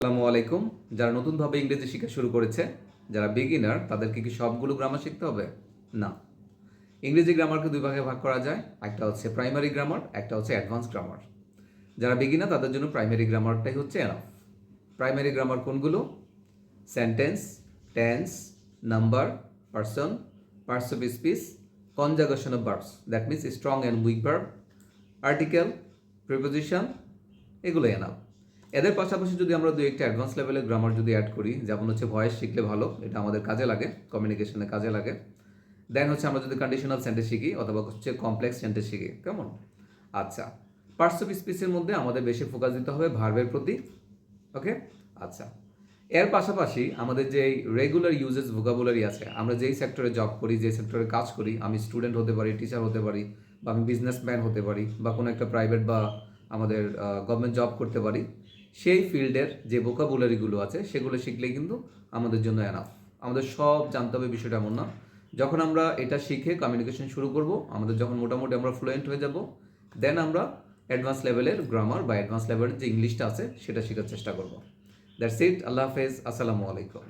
আসসালামু আলাইকুম। যারা নতুনভাবে ইংরেজি শেখা শুরু করেছে, যারা বিগিনার, তাদেরকে কি সবগুলো গ্রামার শিখতে হবে? না। ইংরেজি গ্রামারকে দুই ভাগে ভাগ করা যায়। একটা হচ্ছে প্রাইমারি গ্রামার, একটা হচ্ছে অ্যাডভান্স গ্রামার। যারা বিগিনার তাদের জন্য প্রাইমারি গ্রামারটাই হচ্ছে এনাফ। প্রাইমারি গ্রামার কোনগুলো? Sentence, tense, number, person, parts of speech, conjugation of verbs, that means strong and weak verb, article, preposition, এগুলো এনাফ। এদের পাশাপাশি যদি আমরা দুই একটা অ্যাডভান্স লেভেলের গ্রামার যদি অ্যাড করি, যেমন হচ্ছে ভয়েস শিখলে ভালো, এটা আমাদের কাজে লাগে, কমিউনিকেশনে কাজে লাগে। দেন হচ্ছে আমরা যদি কন্ডিশনাল সেন্টেন্স শিখি অথবা হচ্ছে কমপ্লেক্স সেন্টেন্স শিখি, কেমন? আচ্ছা, পার্টস অফ স্পিচের মধ্যে আমাদের বেশি ফোকাস দিতে হবে ভার্বের প্রতি। ওকে, আচ্ছা। এর পাশাপাশি আমাদের যে রেগুলার ইউজেস ভোকাবুলারি আছে, আমরা যেই সেক্টরে জব করি, যে সেক্টরে কাজ করি, আমি স্টুডেন্ট হতে পারি, টিচার হতে পারি, বা আমি বিজনেসম্যান হতে পারি, বা কোনো একটা প্রাইভেট বা আমাদের গভর্নমেন্ট জব করতে পারি, সেই ফিল্ডের যে ভোকাবুলারিগুলো আছে সেগুলো শিখলেই কিন্তু আমাদের জন্য এনাফ। আমাদের সব জানতে হবে বিষয়টা এমন না। যখন আমরা এটা শিখে কমিউনিকেশন শুরু করব, আমাদের যখন মোটামুটি আমরা ফ্লুয়েন্ট হয়ে যাব, দেন আমরা অ্যাডভান্স লেভেলের গ্রামার বা অ্যাডভান্স লেভেলের যে ইংলিশটা আছে সেটা শেখার চেষ্টা করব। That's it. আল্লাহ হাফেজ। আসসালামু আলাইকুম।